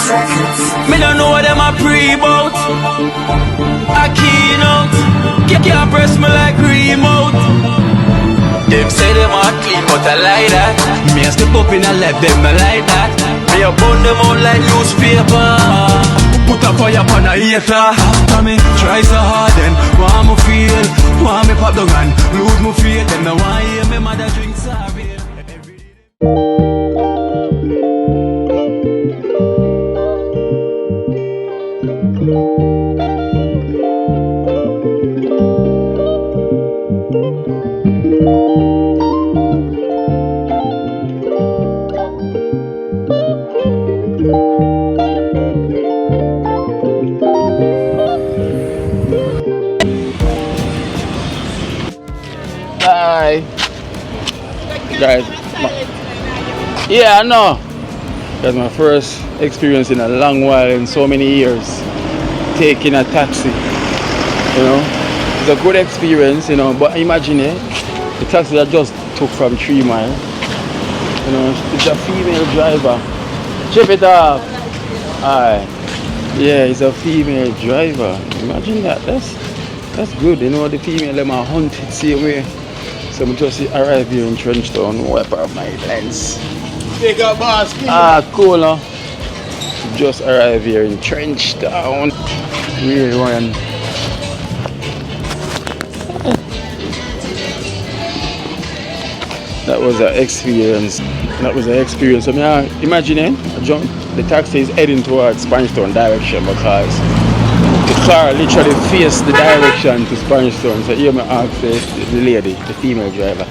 Me don't know what them a pre-bout. Akeynote, can't press me like remote. Them say them are clean, but I like that. Me a step up in a left, them I like that. Me a burn them out like newspaper. Put a fire upon a hater. After me try so hard, then want me feel, want me pop the gun, lose me faith. Them no want hear me mother drink sorry. Hi guys. Yeah, I know. That's my first experience in a long while, in so many years, taking a taxi. You know, it's a good experience, you know, but imagine it, the taxi I just took from 3 Mile, you know, it's a female driver. Chip it up. Alright. Yeah, it's a female driver. Imagine that. That's good, you know, the female them are hunted same way. So we just arrived here in Trenchtown, wipe off my lens. Big up boss. Cool, huh? Just arrived here in Trenchtown. Really one. That was an experience. I mean, imagine the taxi is heading towards Trenchtown direction because the car literally faced the direction to Trenchtown. So here I ask the lady, the female driver,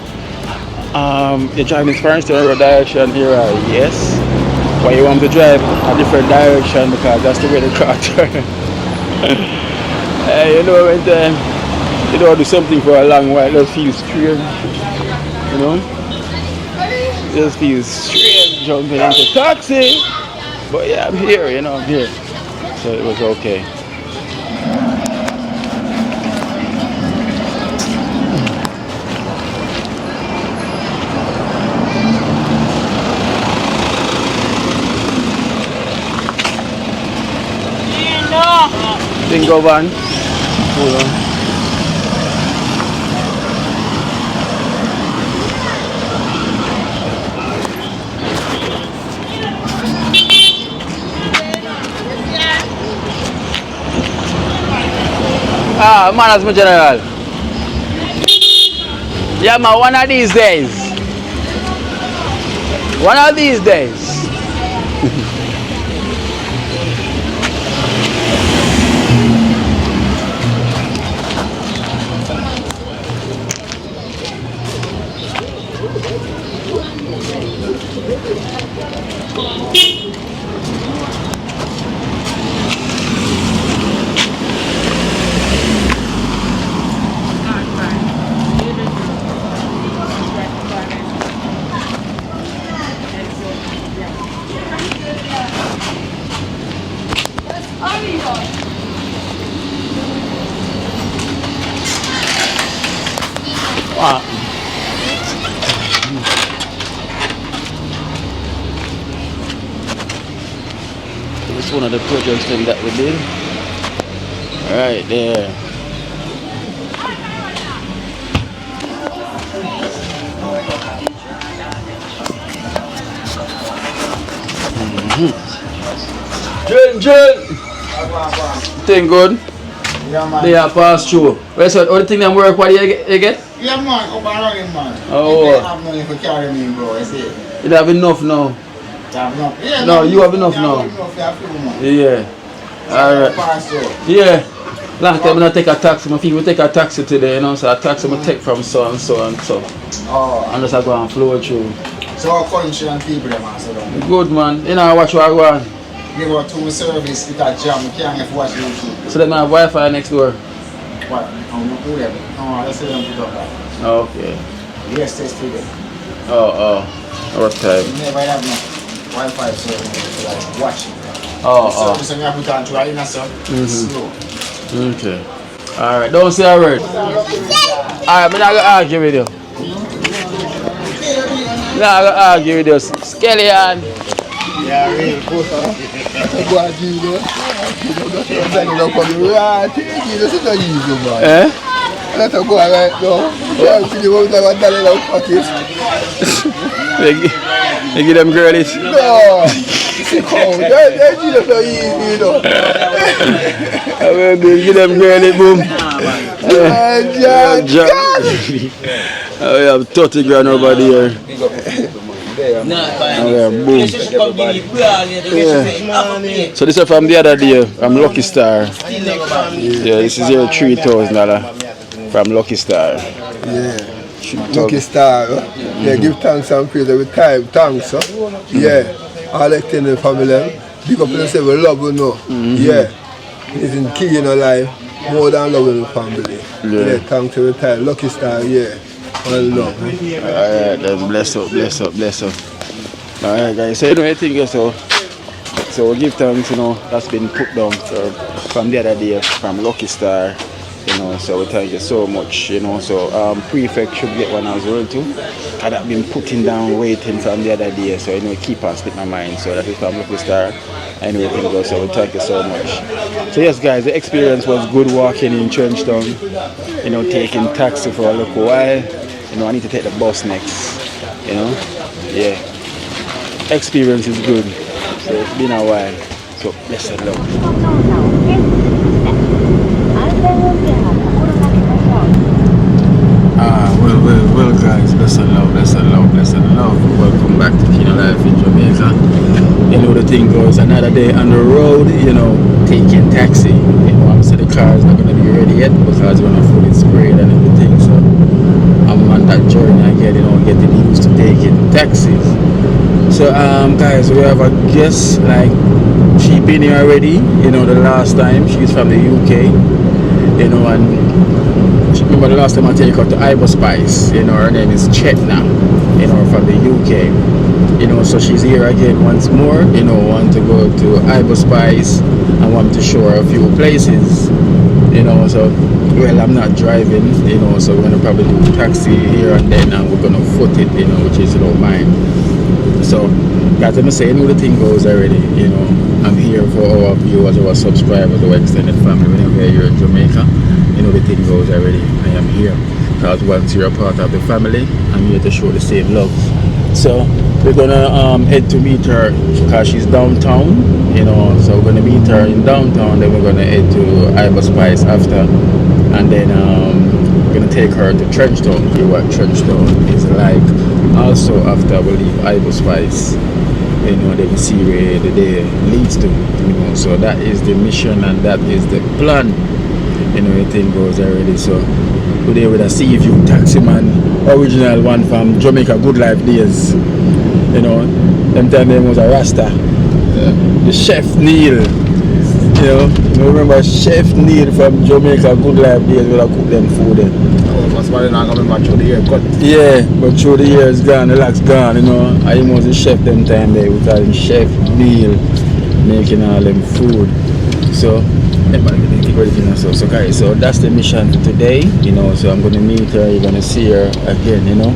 you're driving Trenchtown direction here? Yes. Why you want to drive a different direction? Because that's the way the car turns. You know, when you don't do something for a long while, it just feels strange. You know? It just feels strange jumping into taxi. But yeah, I'm here, you know, I'm here. So it was okay. Bingo van. Hold on. Man, that's my general. Yeah, man, one of these days. One of these days. It's one of the projects that we did. Right there. Jen! Thing good? Yeah, man. They are passed through. Wait, so all the thing that work, what do you get? Yeah, man, come around him, man. Oh. You don't have money for carry me, bro, I see. You have enough now? You have enough? Yeah, no, you have enough you now. Have enough, you have few, man. Yeah. Alright. Pass through. Yeah. Last time I take a taxi, my people take a taxi today, you know, so a taxi I take from so and so and so. Oh. And just I go and flow through. So our country and people, them, man, so don't. Good, man. You know, watch what I want. Give out 2 service, it a jam, you can't get watch YouTube. So then I have Wi-Fi next door. What? No, do them. No, let's say them put up that. Okay. Yes, test to them. Oh. What time? You never have no Wi-Fi service to like watch it. Oh. The service you put on to right now, sir. Slow. Okay. Alright, don't say a word. Alright, I'm not gonna argue with you. I'm not gonna argue with you. Skeleton. Yeah, real good. what you know. You don't send it up on the right. This is not easy, man. Eh? Let her go right now. You see the one that was telling out pockets. They give them girlies. No. See how they do it so easy, you know. I will give them girly boom. We have 30 grand over there. Boom. So this is from the other day, from Lucky Star. Yeah, this is your $3,000 from Lucky Star. Yeah. Lucky Star. Yeah, give thanks and praise every time. Thanks, yeah. All the extended family. Big up yourself, we love you know. Yeah. It's in key in our life. More than loving the family. Yeah, thanks every time. Lucky Star, yeah. One love. Alright, then bless up. Alright guys, so you know anything so we give thanks, you know, that's been put down from the other day from Lucky Star, you know, so we thank you so much, you know, so Prefect should get one as well too. Cause I've been putting down waiting from the other day, so you know keep on slip my mind. So that is from Lucky Star. And everything goes, so we thank you so much. So yes guys, the experience was good walking in Trenchtown, you know, taking taxi for a little while. You know, I need to take the bus next, you know, yeah. Experience is good, so it's been a while, so blessed love. Well guys, blessed love. Welcome back to Kino Life in Jamaica. You know the thing goes, another day on the road, you know, taking taxi. You know, I'm saying the car is not going to be ready yet because we're not fully sprayed and everything, so I'm on that journey again, you know, getting used to taking taxis. So guys, we have a guest, like she been here already, you know, the last time. She's from the UK, you know, and remember the last time I take her to Iber Spice, you know, her name is Chetna, you know, from the UK, you know, so she's here again once more, you know, want to go to Iber Spice and want to show her a few places, you know, so, well, I'm not driving, you know, so we're going to probably do taxi here and then, and we're going to foot it, you know, which is, you know, mine. So, guys, let me say, you know, the thing goes already, you know, I'm here for our viewers, our subscribers, our extended family, whenever you're here in Jamaica, you know, the thing goes already, I am here, because once you're a part of the family, I'm here to show the same love. So, we're gonna head to meet her, because she's downtown, you know, so we're gonna meet her in downtown, then we're gonna head to Iber Spice after, and then we're gonna take her to Trenchtown, see what Trenchtown is like. Also after we leave Iber Spice, you know, then we see where the day leads to, you know, so that is the mission and that is the plan, you know, everything goes already. So today with a Sea View taxi man, original one from Jamaica Good Life days, you know, them time there was a Rasta, the Chef Neil, you know, you remember Chef Neil from Jamaica Good Life days where I cook them food then. That's why they're not coming back through the year cut. Yeah, but through the years gone, the locks gone, you know. I was the chef them time there, we call him Chef Neil, making all them food. So, so guys, so that's the mission today, you know, so I'm gonna meet her, you're gonna see her again, you know.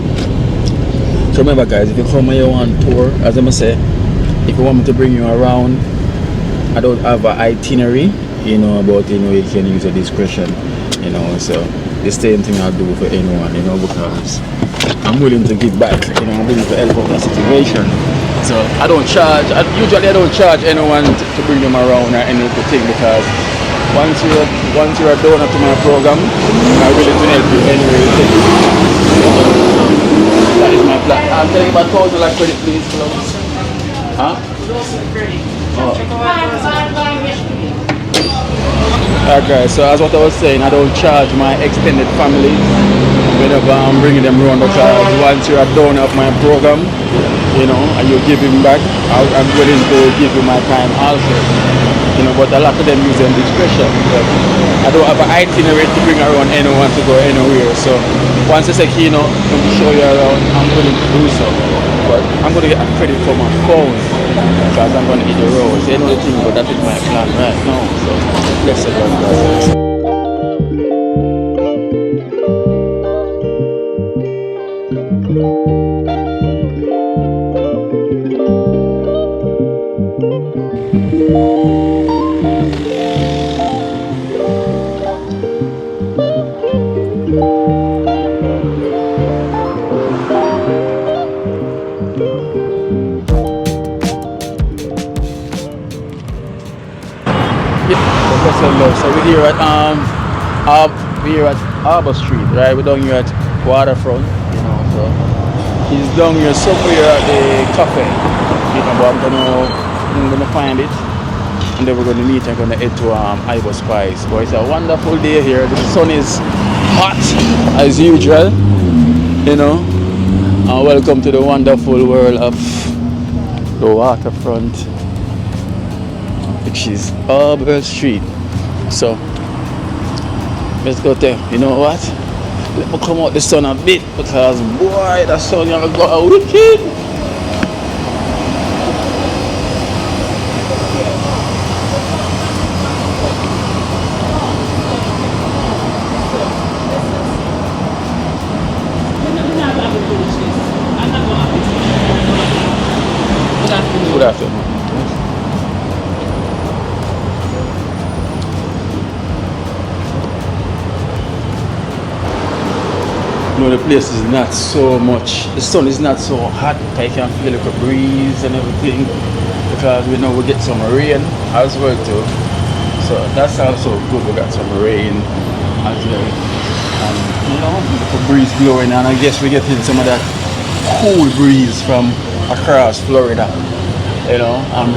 So remember guys, if you come here on tour, as I'm gonna say, if you want me to bring you around, I don't have an itinerary, you know, but you know, you can use a discretion, you know, so the same thing I'll do for anyone, you know, because I'm willing to give back, you know, I'm willing to help out the situation. So I don't charge, usually I don't charge anyone to bring them around or any other thing, because once you're a donor to my program, I'm willing to help you anyway you take. That is my plan. I'm telling you about $1,000 credit, please, close. Huh? Oh. Alright guys, so as what I was saying, I don't charge my extended family whenever I'm bringing them around, because once you're a donor of my program, you know, and you give him back, I'm willing to give you my time also, you know, but a lot of them use them discretion, but I don't have an itinerary to bring around anyone to go anywhere. So once I say, you know, let me show you around, I'm willing to do so, but I'm going to get a credit for my phone, because I'm going to hit the road. So you know the thing, but that is my plan right now. So let's see what guys. love. So we're here at Harbour Street, right? We're down here at Waterfront, you know. So he's down here somewhere at the cafe, you know. But I'm gonna find it, and then we're gonna meet and gonna head to Ivo Spice. But it's a wonderful day here. The sun is hot as usual, you know. And welcome to the wonderful world of the Waterfront, which is Harbour Street. So let's go there. You know what? Let me come out the sun a bit, because boy, the sun you got a wicked. Good afternoon. No, the place is not so much, the sun is not so hot. I can feel like a breeze and everything, because we know we get some rain as well too. So that's also good, we got some rain as well. And you know, the breeze blowing, and I guess we're getting some of that cool breeze from across Florida. You know, I'm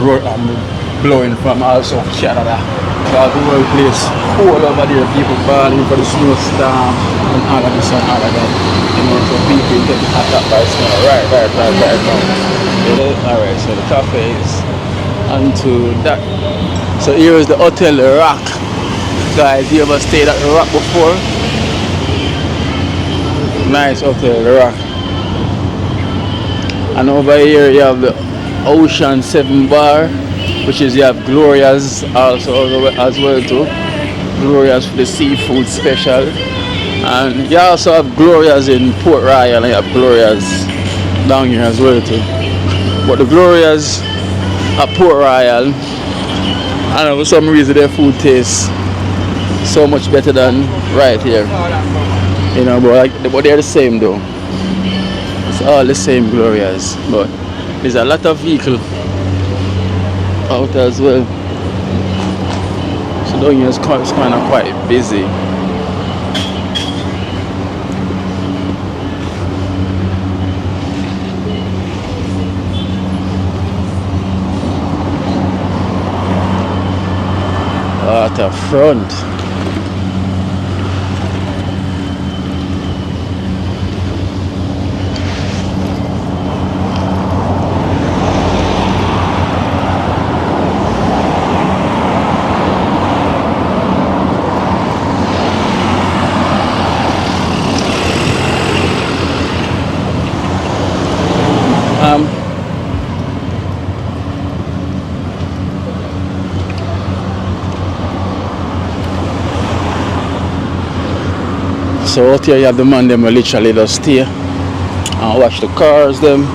blowing from also Canada. Because the whole place cool over there, people balling for the snowstorm and all of this and all of that. You know, so people get attacked by snow right now. You know? Alright, so the cafe is onto that. So here is the Hotel Rock. Guys, you ever stayed at the Rock before? Nice Hotel Rock. And over here you have the Ocean 7 bar, which is, you have Gloria's also as well too. Gloria's for the seafood special, and you also have Gloria's in Port Royal, and you have Gloria's down here as well too. But the Gloria's at Port Royal, I don't know, for some reason their food tastes so much better than right here. You know, but they're the same though. It's all the same Gloria's, but there's a lot of vehicle out as well. So down here is kind of quite busy. Waterfront. So out here you have the man them will literally just stay and watch the cars them.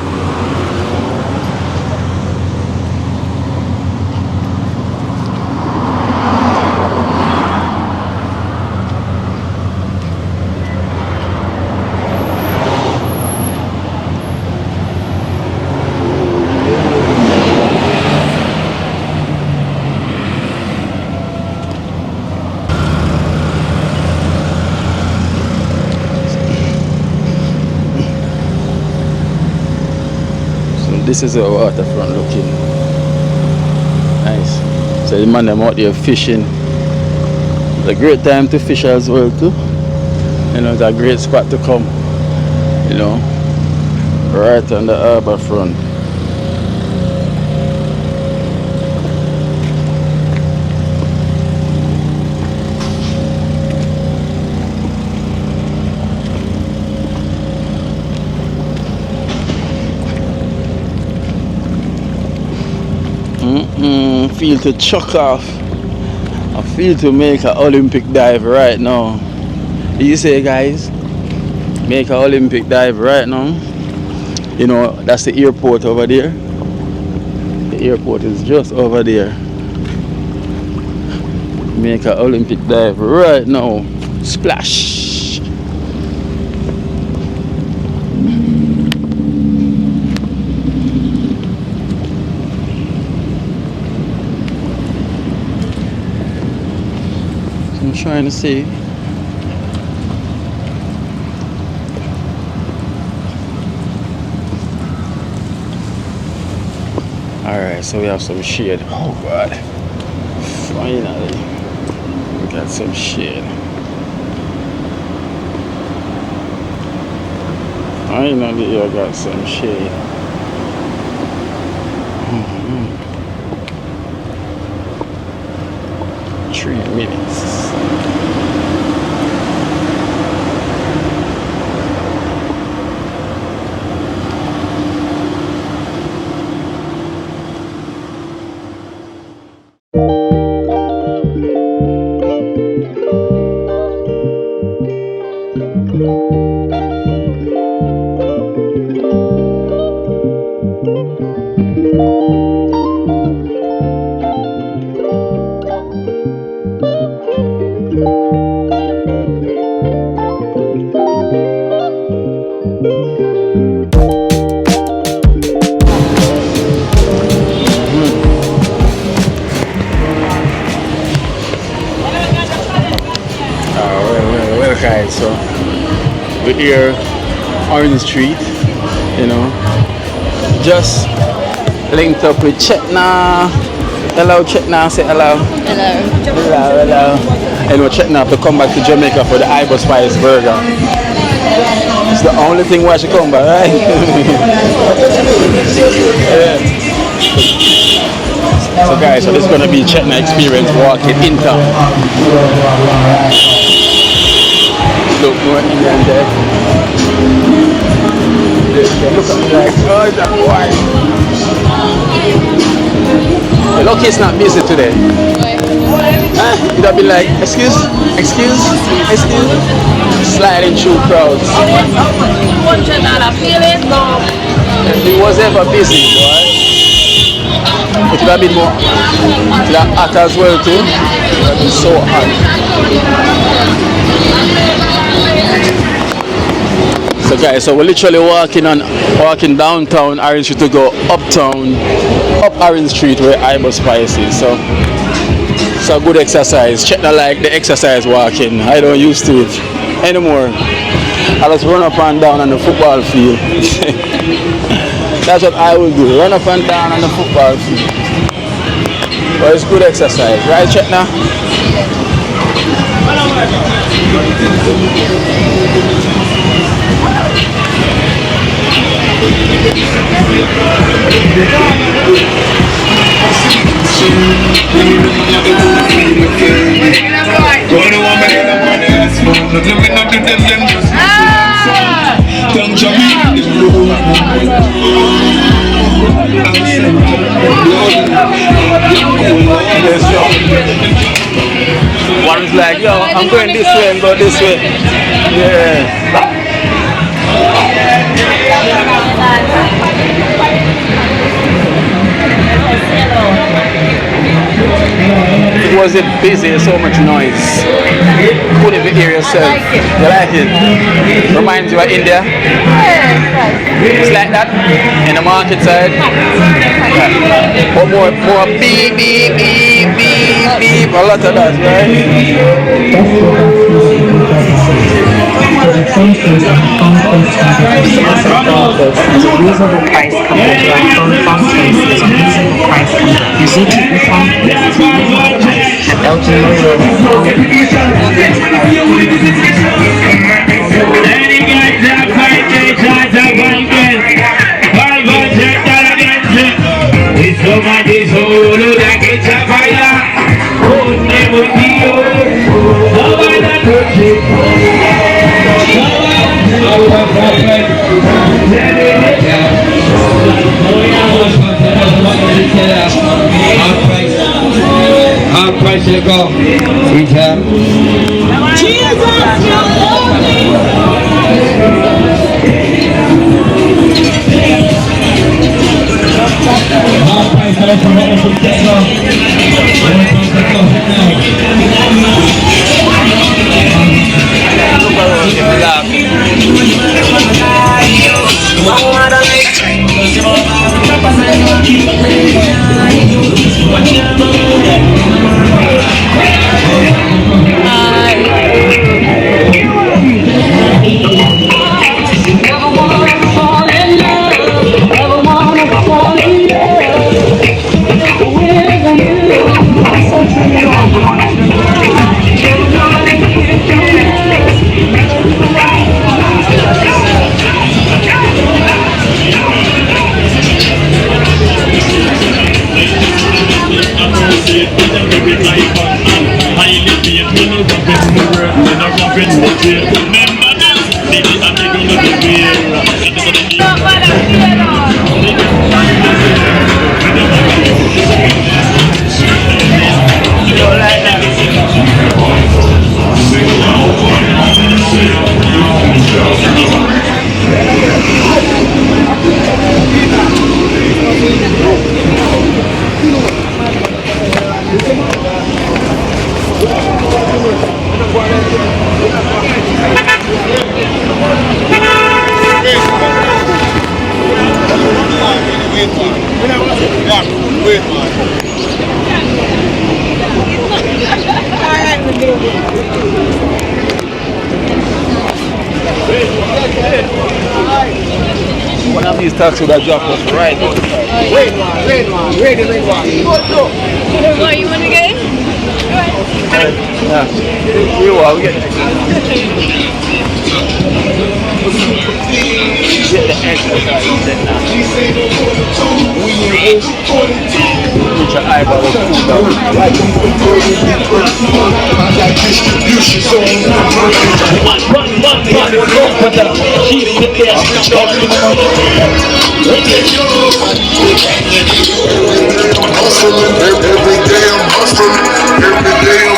This is our waterfront looking nice. So the man them out there fishing. It's a great time to fish as well too. You know, it's a great spot to come. You know, right on the harbour front. Feel to chuck off. I feel to make an Olympic dive right now. You say, guys, make an Olympic dive right now. You know, that's the airport over there. The airport is just over there. Make an Olympic dive right now. Splash. trying to see. Alright, so we have some shade. Oh god. Finally. We got some shade. Finally I got some shade. 3 minutes. Guys, so we're here Orange Street, you know, just linked up with Chetna. Hello Chetna, say hello. Hello. And we're Chetna have to come back to Jamaica for the Iber Spice burger. It's the only thing why she come back, right? Yeah. So guys, so this is gonna be Chetna experience walking in town. Look more Indian there. Look at me like, oh, that boy. Look, it's not busy today. You'd be like, excuse. Sliding through crowds. It was ever busy, right? It would have been more hot as well too. It would have been so hot. So guys, so we're literally walking downtown Orange Street to go uptown, up Orange Street where Iber Spice is. So it's a good exercise. Chetna like the exercise walking. I don't used to it anymore. I just run up and down on the football field. That's what I will do, run up and down on the football field. But it's good exercise, right Chetna? One's like, yo, I'm going this way and go this way. Yeah. It wasn't busy, so much noise. Couldn't hear yourself. You like it? Reminds you of India? It's like that in the market side. Yeah. But more beep, beep, beep, beep, beep. A lot of that, right? Reasonable price compared to iPhone phone case is a reasonable price compared to ZTE phone case and LG Half price you go. One of these taxis that drop us right outside. What, you want to go? Yeah. We will get the exercise now. Put your eyeball of food down. Every day I'm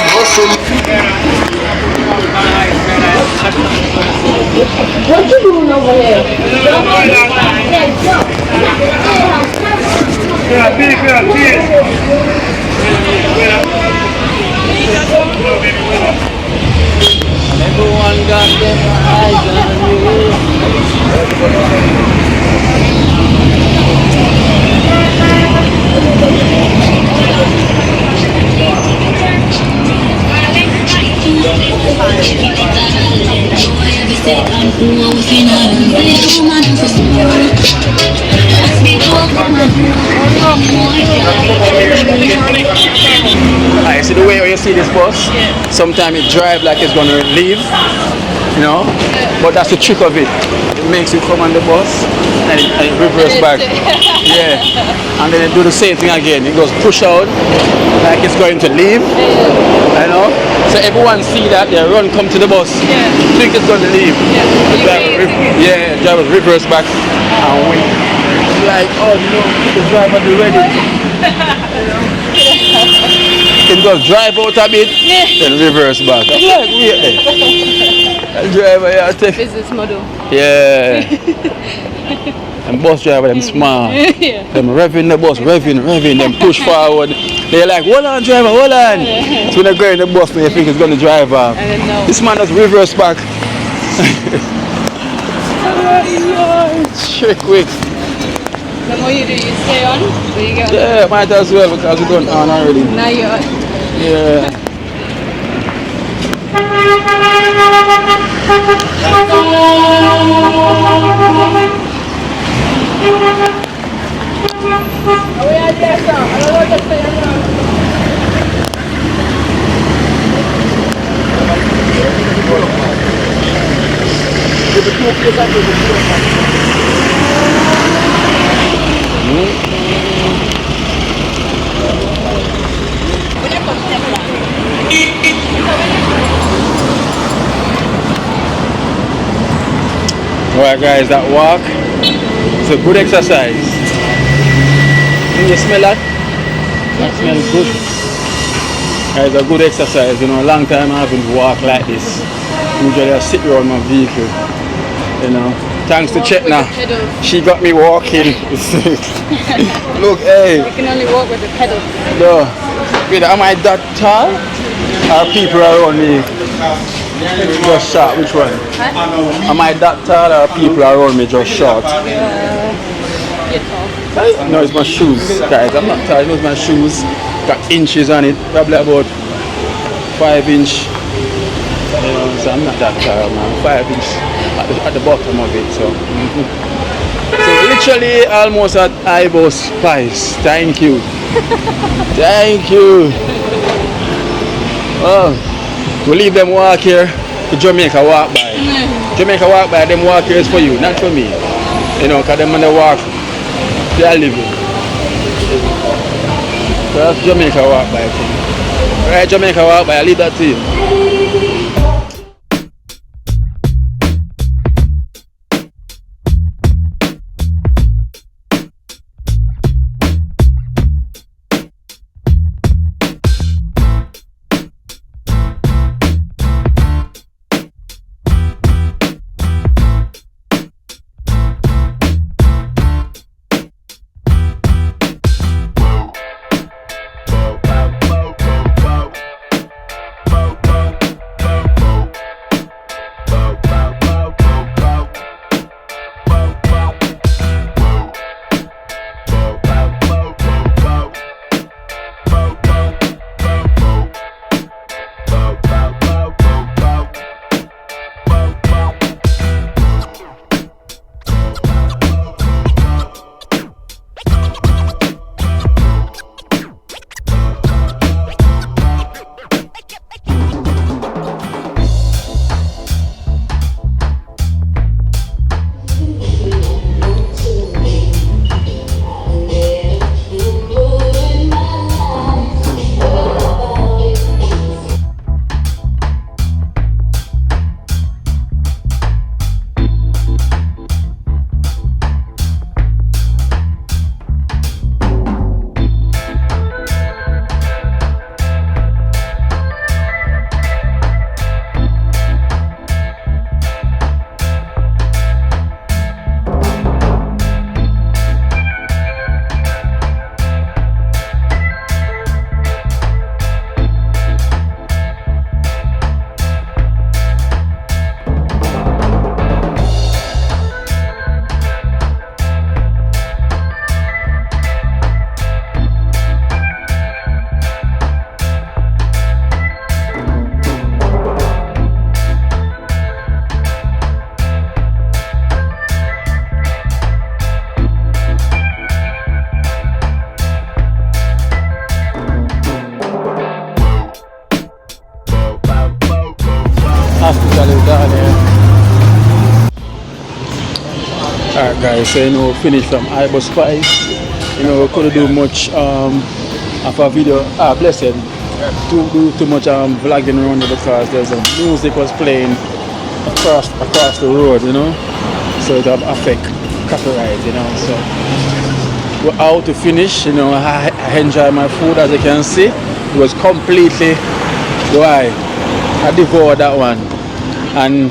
hustling. What you doing over there? Everyone got their eyes on I see the way you see this bus. Sometimes it drives like it's gonna leave, you know. But that's the trick of it. It makes you come on the bus and it reverse back. Yeah. And then it do the same thing again. It goes push out like it's going to leave. You know. So everyone see that they run, come to the bus. Think it's going to leave. The driver reverse back and wait. Like, oh no, the driver be ready. It goes drive out a bit, then reverse back. I'm like, wait. The driver, yeah, take Business model. yeah. And bus driver, them smart. Them revving the bus, revving, them push forward. They're like, hold on, driver, hold on. So when they go in the bus, they think it's going to drive off. This man does reverse back. Straight quick. The more you do, you stay on, so you get on. Yeah, might as well because we're going on already. Now you're on. Yeah. Alright guys, that walk is a good exercise. Can you smell that? That smells good. It's a good exercise, you know, a long time I haven't walked like this. Usually I sit around my vehicle, you know. Thanks to Chetna, she got me walking. Look, hey. You can only walk with the pedal. No. Wait, am I that tall? Or people around me just short? Which one? Huh? Am I that tall or people around me just short? You're tall. No, it's my shoes, guys. I'm not tall. It's my shoes. Got inches on it. Probably about 5 inch. You know, so I'm not that tall, man. 5 inch at the bottom of it. So, so literally almost at eyebrows spice. Thank you. Thank you. Oh, we leave them walk here to Jamaica walk by. Jamaica walk by, them walk here is for you, not for me. You know, because them when they walk, they are living. So that's Jamaica walk by for me. Right, Jamaica walk by, I leave that to you. Hospital is down here. Alright guys, so we finished from Ibos Spice. We couldn't do much of a video. Blessed. Too much vlogging around it because there's a music was playing across the road, so it will affect copyright, so we're out to finish. I enjoy my food, as you can see. It was completely dry. I devoured that one. And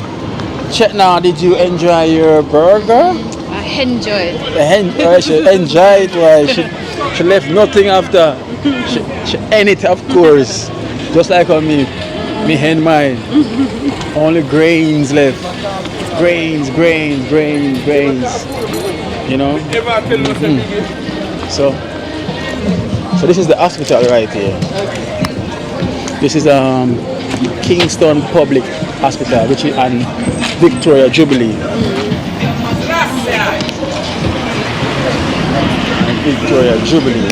Chetna, did you enjoy your burger? I enjoyed. She enjoyed it. She left nothing after. She ate it, of course. Just like on me and mine. Only grains left. Grains. So this is the hospital right here. This is Kingston Public Hospital, which is on Victoria Jubilee. Victoria Jubilee.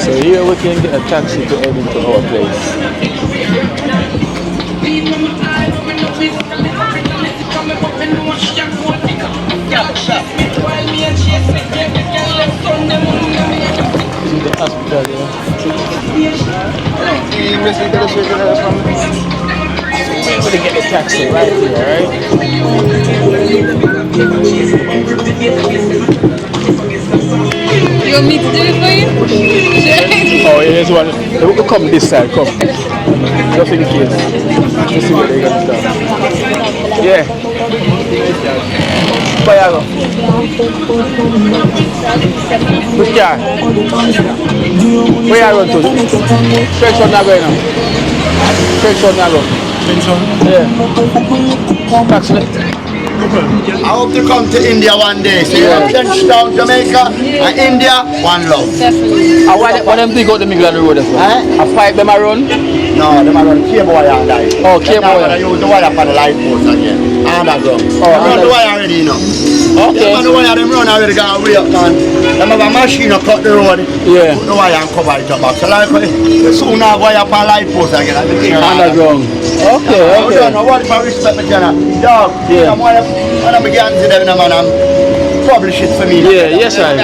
So here we can get a taxi to head into our place. This is the hospital here. We're going to get the taxi right here, right? You want me to do it for you? Oh, here's one. We'll come this side, come. Just in case. Let's see what they're going to start. Yeah. Bayaro. Which car? Where are you going to? Trenchtown now going now. Trenchtown now go. Trenchtown? Yeah. Taxi. I hope to come to India one day. So you have Trenchtown, Jamaica, and India, one love. Definitely. What them think out the middle of the road as well? A pipe them around? No, them around cable wire and light. Oh, cable wire. They use the wire for the light post again. Underground. Oh, run the wire already, Okay. Them the wire, them run already got way up, man. Them have a machine to cut the road. Yeah. Put the wire and cover it up back. So like, we soon have wire for light post again. Underground. Okay. I don't know what if I respect me, Jenna. Dog, I'm going to begin to them, man. publish it for me. Yeah, yes, right.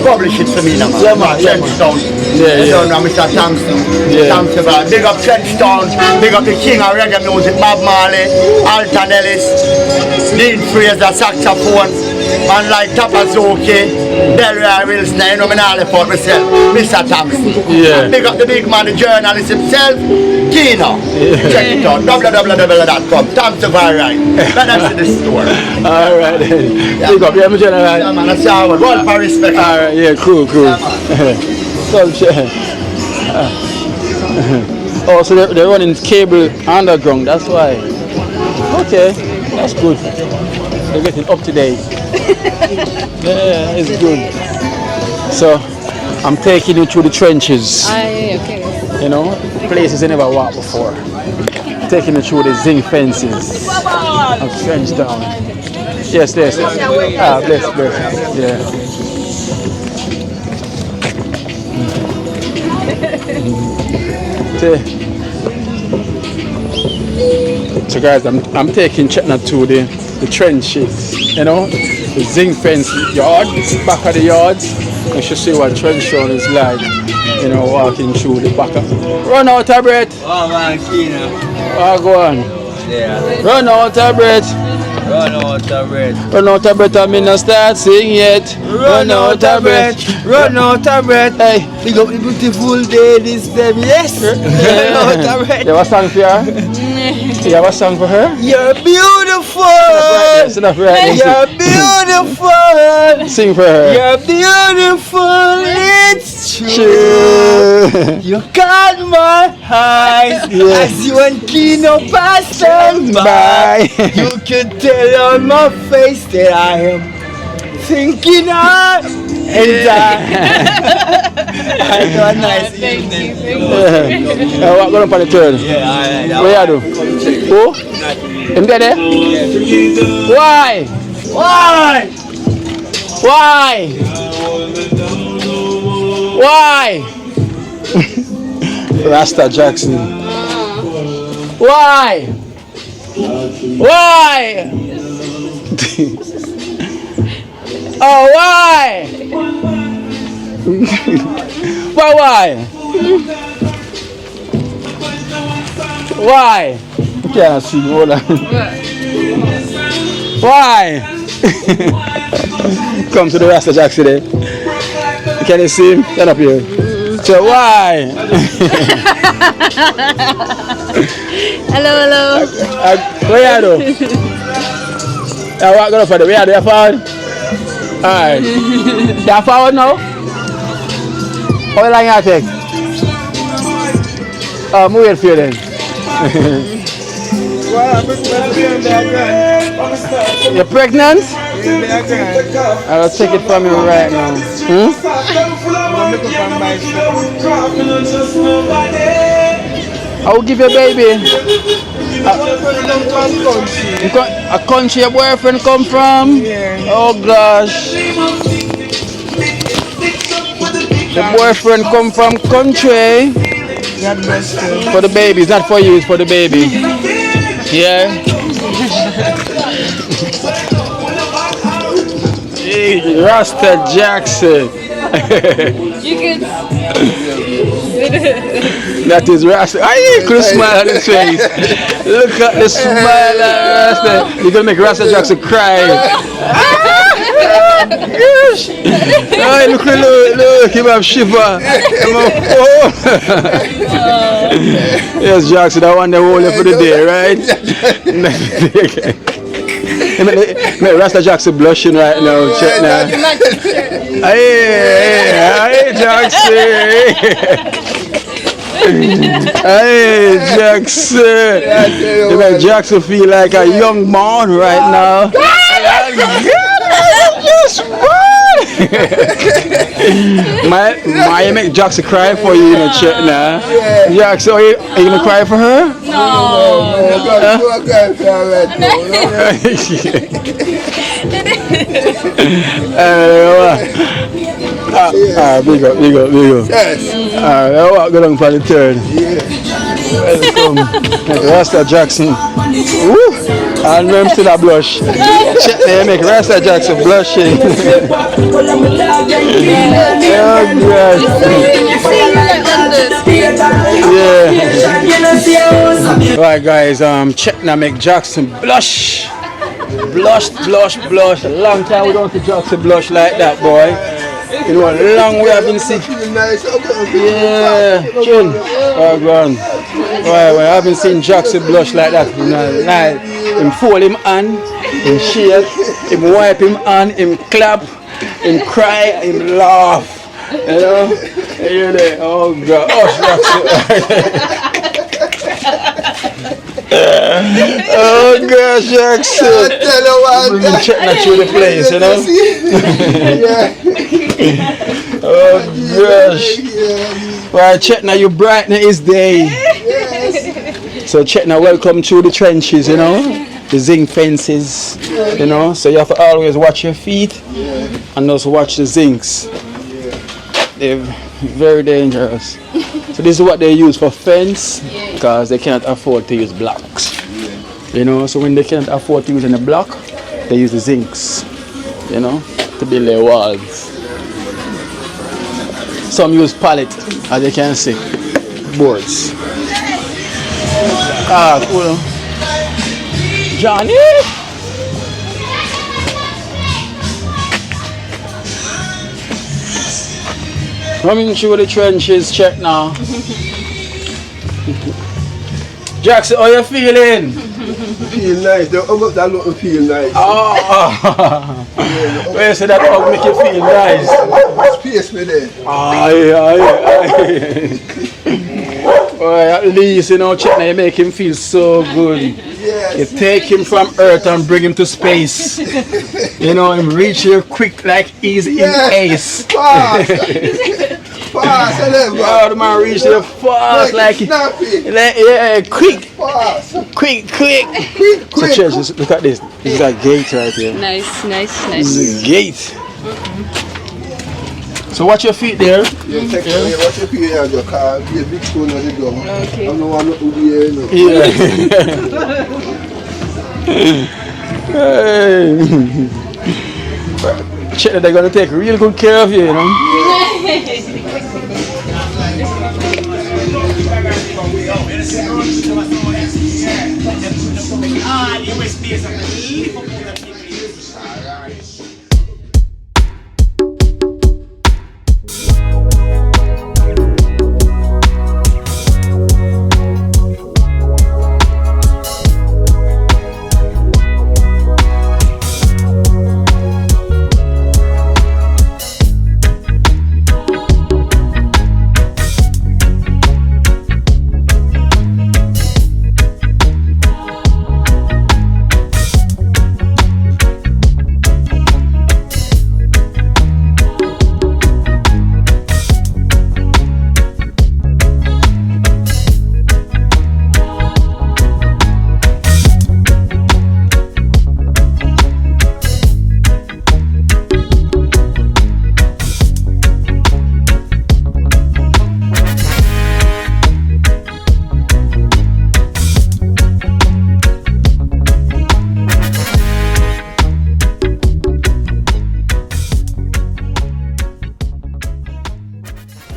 Publish it for me now, man. Yeah, man. Trenchtown. Yeah. You know, Mr. Thompson. Yeah. Thompson, man. Big up Trenchtown. Big up the king of reggae music, Bob Marley, Alton Ellis, Dean Fraser, saxophone, man like Tapazuki, Delroy Wilson, you know, me all about myself, Mr. Thompson. Yeah. And big up the big man, the journalist himself, Kino. Check it out, www.com, Thompson Alright. Let us see the story. Alright then. Big up, yeah, my general. Yeah, man, that's our word. One for respect. Alright, yeah, cool. Oh, so they're running cable underground, that's why. Okay, that's good. They're getting up to date. Yeah, it's good. So, I'm taking you through the trenches. Okay. You know, places I never walked before. Taking you through the zinc fences of Trenchtown. Yes. Ah, bless. Yeah. So guys, I'm taking Chetna to the trenches, you know, the zinc fence yard, back of the yards. You should see what Trenchtown is like, you know, walking through the back of. Run out of breath. Oh man, Kina. Oh, go on. Yeah. Run out of breath. Run out of breath. Run out of breath, I mean not start sing yet. Run out of breath. Run out of breath. Hey. Big up the beautiful day this them, yes. Run out of breath. You have a song for her? You have a song for her? You're beautiful. Enough right You're beautiful. Sing for her. You're beautiful. It's True. You caught my eyes as you and Kino passed on by. You could tell on my face that I am thinking of and I know, nice evening. What going on for the turn? Yeah, alright. What you do? Who? Him get there? Why? Rasta Jackson. Why? Oh, why? Why? You can't see, hold on. Why? Come to the Rasta Jackson today. Can you see him? Stand up here. So why? Hello. Where you do? What going for the where you forward? Alright. You forward now? How long you take? Move it for you then. You're pregnant? I'll take it from you right now. I will give you a baby. A country your boyfriend come from? Yeah. Oh gosh. The boyfriend come from country. For the baby, it's not for you, it's for the baby. Yeah. Rasta Jackson. You can. That is Rasta. I could smile on his face. Look at the smile on Rasta. You're gonna make Rasta Jackson cry. Gosh. Oh, look, he have shiver. Yes, Jackson, I want to hold you for the day, right? Make Rasta Jackson blushing right now, Chetna. Hey, Jackson. Hey, Jackson. You make Jackson feel like a young man right now. My make Jackson cry for you, Chetna. Jackson, are you gonna cry for her? No. Big up. Yes. Alright, go down for the turn. Welcome. Rasta Jackson. Woo. And them still a blush. Chetna, you make Rasta Jackson blushing. Yeah. Right guys, Chetna make Jackson blush. Blush. Long time we don't see Jackson blush like that, boy. You know, long we have been sick. Yeah, Chin. Oh, go on. Why, I haven't seen Jackson blush like that. You know, like, him fold him hand, him shake, him wipe him hand, him clap, him cry, him laugh. You know? You know, oh God, oh gosh, Jackson. Bring Chetna through the place, you know? Oh gosh. Right, Chetna, you brighten his day. So Chetna, welcome to the trenches, you know? The zinc fences, you know? So you have to always watch your feet and also watch the zincs. They're very dangerous. So this is what they use for fence because they cannot afford to use blocks. You know, so when they cannot afford to use any block, they use the zincs, you know, to build their walls. Some use pallet, as you can see, boards. Ah, cool. Johnny! Coming through the trenches, Chetna. Jackson, how you feeling? Feel nice. The hug up that look feel nice. Oh! Where you say that hug make you feel nice? Space me there. Aye. Well, at least, you know, Chetna, you make him feel so good. Yes. You take him from Earth and bring him to space. You know, him reach here quick like he's in ace. Fast, oh, the man reached there fast like yeah, quick. Fast. Quick. So Church, look at this. This is a gate right here. Nice. This is a gate. So watch your feet there. Yeah, watch your feet there, your car. Be a big stone on the door. Okay. I don't want to do the air, no. Yeah. Chetna, they're gonna take real good care of you, you know.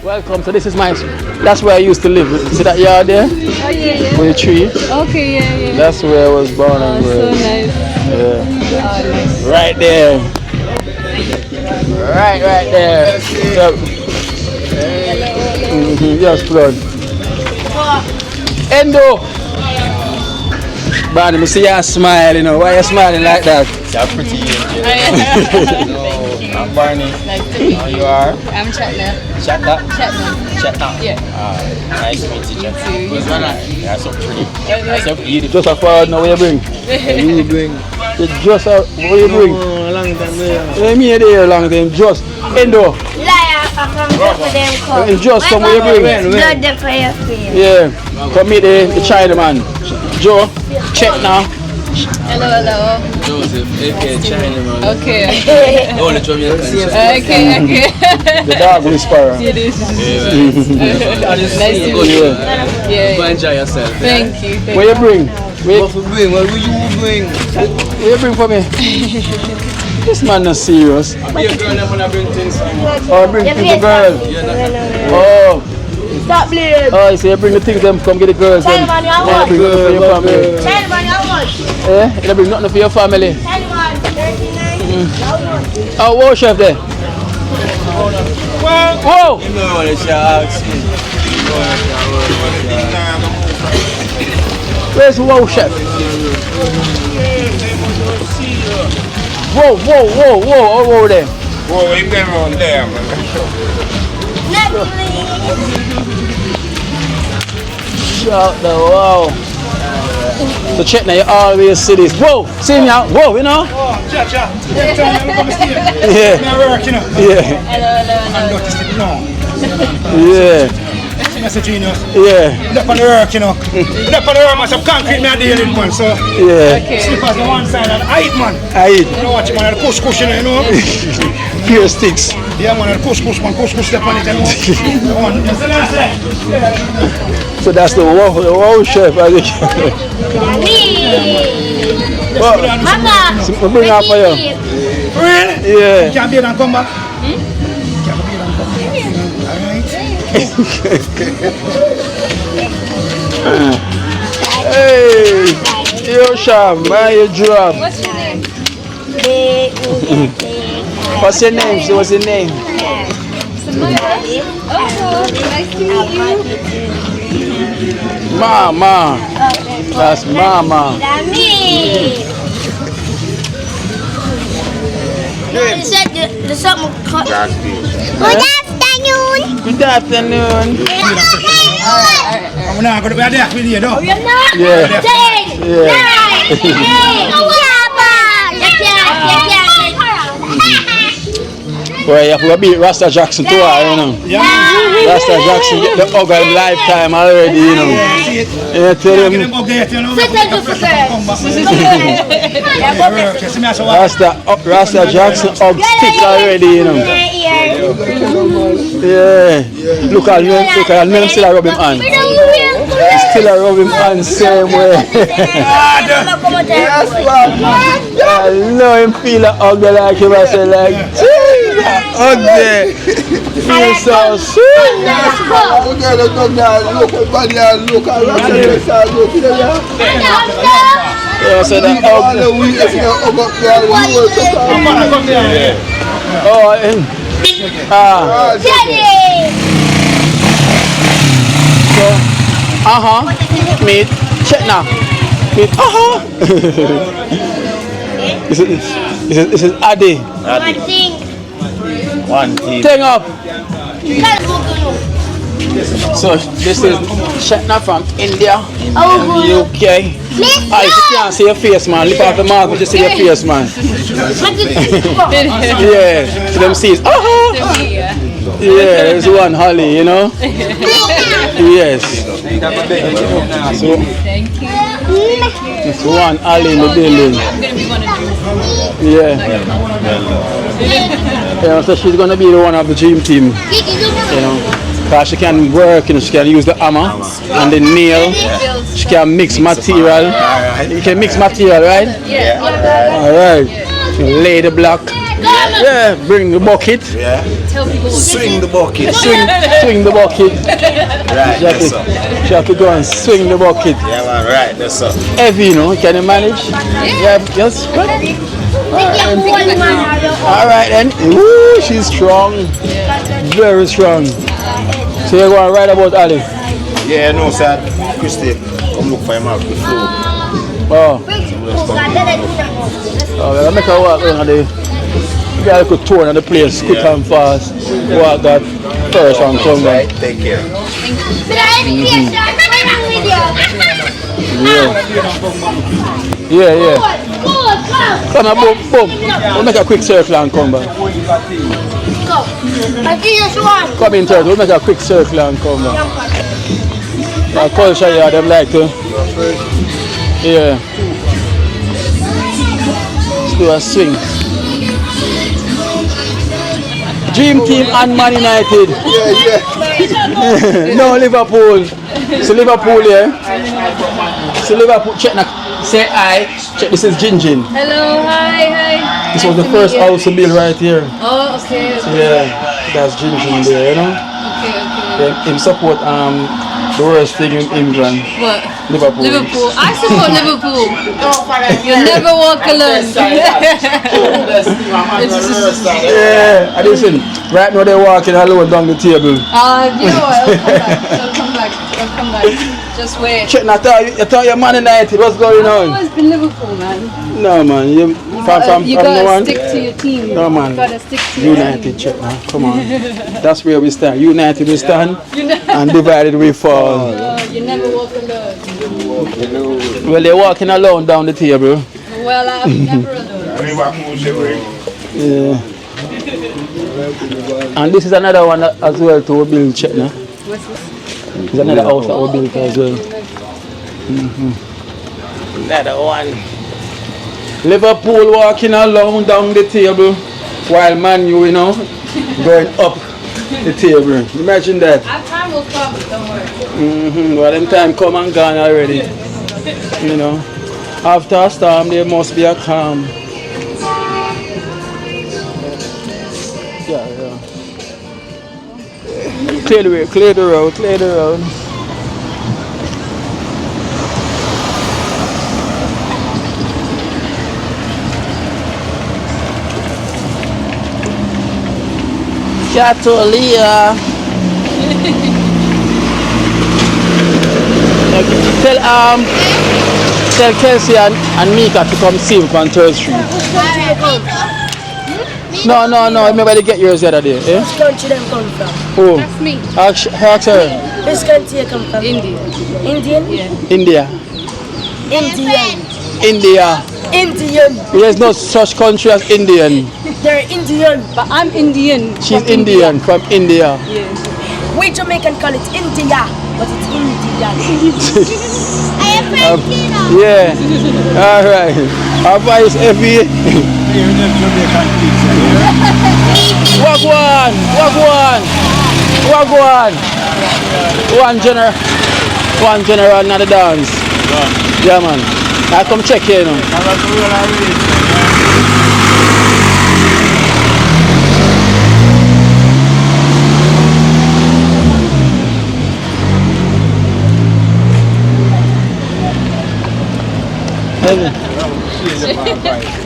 Welcome. So this is that's where I used to live. See that yard there? Oh yeah. With the tree? Okay, yeah. That's where I was born and so raised. Nice. Yeah. Oh, nice. Right there. Right there. So, yes, blood. Endo! Barney, I see you smile, you know. Why are you smiling like that? You're pretty Thank you. I'm Barney. Nice to meet you. You are? I'm Chetna. Chetna? Chetna. Yeah. Nice to meet you, Chetna. You too. You're so pretty. You're so beautiful. Just a forward now, what you bring? You bring? Just a, what you bring? Oh, a long time there. Let me there a long time. Just, Endo. Just come where you bring? Yeah. Come meet the Chinaman. Joe, Chetna. Hello. Joseph, aka Chinaman. Okay. Only Jamaican. Okay. The dog whisperer. It is. Nice to meet you. Go enjoy yourself. Thank you. What you bring? What will bring? What will you bring? What you bring for me? This man not serious. Be a girl, I'm gonna bring things. Oh, bring things to the girl. Oh. Stop playing. Oh, you say you bring the things them, come get the girls then. Tell Yeah, bring nothing for your family. Tell man, how much? Eh? You bring nothing for your family. Tell man, 39. Oh, whoa, chef there. Whoa! You know what it's asking. Where's the whoa, chef? Whoa, whoa, whoa, whoa, over there. Whoa, we been around there, man. Shout the wow. So Chetna, you always see this. Whoa, see me out. Whoa, you know? Oh, cha. Yeah. Work, you know. Yeah. I'm noticed it now. Yeah. That's a genius. Yeah. Left on the work, you know. Left on the work, man. Some concrete, man, dealing, man. So, Yeah. slippers on one side and I eat, man. I eat. You know what, man, the push, you know. Pure sticks. Yeah, man, the push, man. Push, step on it, you know. So that's the wow chef, I think. Mama. So we bring her for you. Really? Yeah. You can't beat and come back. Hey, yo Sham, man, you drop. What's your name? What's your name? So what's your name? Samantha. Oh, nice to meet you. Mama. That's Mama. You said the something. Good afternoon. Good afternoon. I'm not going to be there with you, though. You're not? Yeah. 10, 9, 8. Boy, you have to beat Rasta Jackson too, you know. Rasta Jackson get the hug of lifetime already, you know. Yeah, tell him. Rasta Jackson hug stick already, you know. Yeah. Look at him still rub him hand. Still rub him hand same way. I know him feel a hug like him, I say like, hug there. Feel so sweet. Yeah, so that hug. So, meet Chetna. Meet, This is Adi. One thing. Thing up. So this is Chetna from India, UK. I can't see your face, man. Lift off the mask, but you see your face, man. Yeah, so them sees. Yeah, there's one Holly, you know. Yes. So it's one Holly in the building. Yeah. Yeah, so she's gonna be the one of the dream team. You know. Because she can work, you know, she can use the hammer and the nail. She can mix material. You can mix material, right? Yeah. Alright. Lay the block. Yeah, bring the bucket. Yeah. Swing the bucket. Swing the bucket. Right, that's up. She have to go and swing the bucket. Yeah, man, right, that's up. Heavy, you know, can you manage? Yeah, yes. Alright then. Woo, she's strong. Very strong. So you're going to write about Ali? Yeah, no, sir. Christy, come look for him out the floor. Oh. Oh, well, make her walk around the. You got a good tour on the place, quick and fast. Walk that first and come back. Take care. Yeah. Come on, boom. We'll make a quick circle and come back. Come in, turtle. We'll make a quick circle and come back. Our culture here, them like to. Yeah. Let's do a swing. Dream Team and Man United. Yeah. No, Liverpool. So Liverpool, yeah. So So Liverpool, Chetna, say hi. This is Jinjin. Hello, hi. This was the first house to build right here. Oh, okay. So yeah, that's Jinjin there, you know. Okay. Him support the worst thing in England. What? Liverpool. I support Liverpool. You never walk alone. Yeah, I listen. Right now they're walking alone down the table. You know what? I'll come back. Just wait. Chetna, I thought you're Man United. What's going on? I've always been Liverpool, man. No, man. You gotta stick to your team. No, man. You gotta stick to your United, Chetna. Come on. That's where we stand. United we stand, and divided we fall. No, you never walk alone. Well, they're walking alone down the table. Well, I'm never alone. Yeah. And this is another one as well to build, Chetna. What's this? It's another house that we built as well. Another one. Liverpool walking along down the table while Man U, you know, going up the table. Imagine that. Our time will come, don't worry. Well, them time come and gone already. You know, after a storm there must be a calm. Yeah. Clear the way, clear the road. Catolia. Tell Kelsey and Mika to come see me on 3rd Street. No, remember to get yours the other day. Eh? Which country them come from? Who? That's me. Ask her. Which country you come from? India. Indian? Yeah. India. Indian. There's no such country as Indian. They're Indian. But I'm Indian. She's Indian from India. Yeah. We Jamaican call it India, but it's Indian. Yeah. All right. Our voice heavy. Wagwan. One general, not a dance. Yeah, man. I come check here, you know.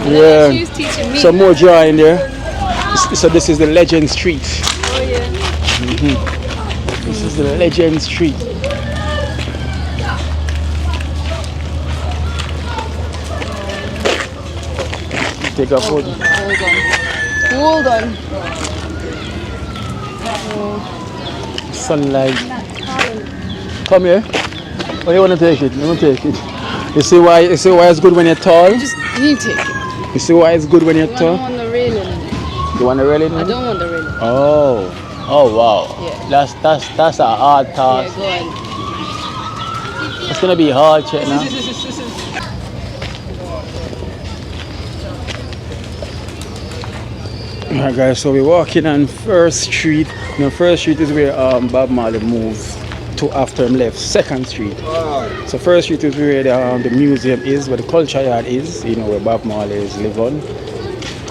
Yeah. She's teaching me. Some more drawing there. So this is the Legend Street. Oh yeah. This is the Legend Street. Take a photo. Hold on. Sunlight. Come here. Oh, you want to take it? Let me take it. You see why it's good when you're tall? You need to take it. You see why it's good when you're tall? I don't want the railing. You want the railing? I don't want the railing. Oh wow. Yeah. That's a hard task. Yeah, go on. It's gonna be hard, Chetna. Alright guys, so we're walking on 1st Street. Now 1st Street is where Bob Marley moved to after him left 2nd Street. So 1st Street is where the museum is, where the culture yard is, you know, where Bob Marley is living.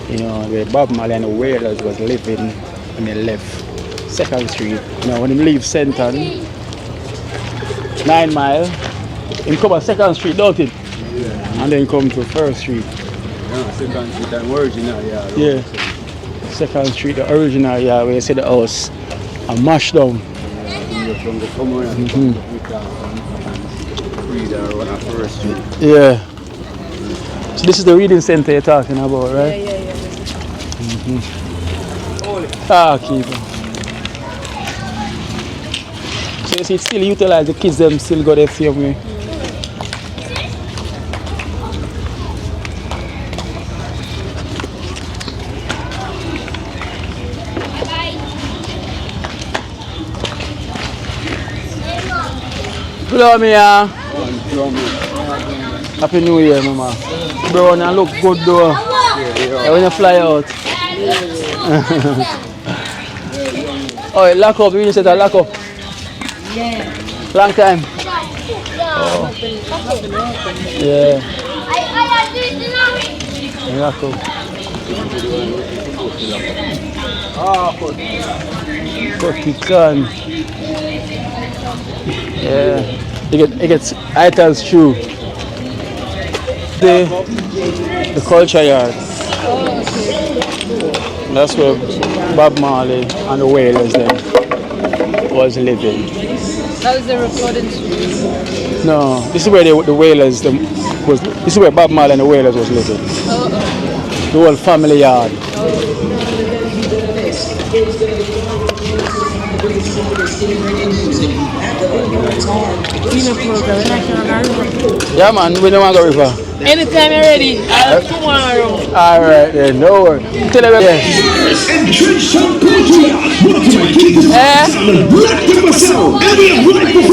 You know, where Bob Marley and the Wailers was living when they left 2nd Street. Now when he leave Trenchtown, 9 Mile, he come on 2nd Street, don't it? Yeah. And then come to 1st Street. Yeah, 2nd Street, the original, yeah. 2nd Street, the original, yeah, where you see the house and mashed down. Yeah. So this is the reading center you're talking about, right? Yeah. Keep on. So you see, it's still utilized, the kids them still go there same way. Hello, Mia. Happy New Year, Mama. Bro, now look good though. Yeah, when you fly out. Oh, lock up. You said lock up. Yeah. Long time. Yeah. Miracle. Kotikan. Yeah. It gets items through. The culture yard. That's where Bob Marley and the Wailers then was living. That was the recording studio. No, this is where the Wailers was. This is where Bob Marley and the Wailers was living. The whole family yard. Yeah, man, we don't want to go river. Anytime you're ready, tomorrow. Alright then, no worry. Tell them again.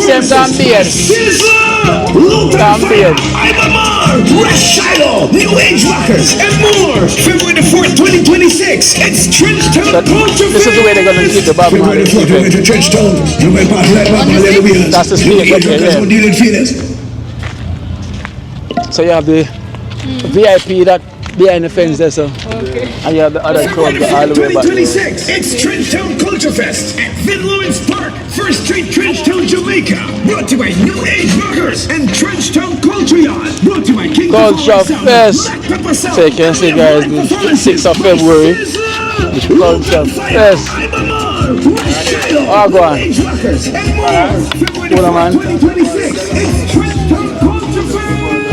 Same time beard. Rush Shiloh, New Age Rockers, and more. February the 4th, 2026. It's Trenchtown Culture This is the way they're going to keep the Bob Marley. That's the spirit, okay, yeah. So you have the VIP that behind the fence there, so. Okay. And you have the other crowd all the way back there. It's Trenchtown Culture Fest at Vevo Park, First Street, Trenchtown, Jamaica. Brought to you by New Age Rockers and Trenchtown Culture Yard. Brought to you by Kingston. Culture Fest. So you can see, guys, the 6th of February. Culture Fest. Oh, go on. Hold on, man.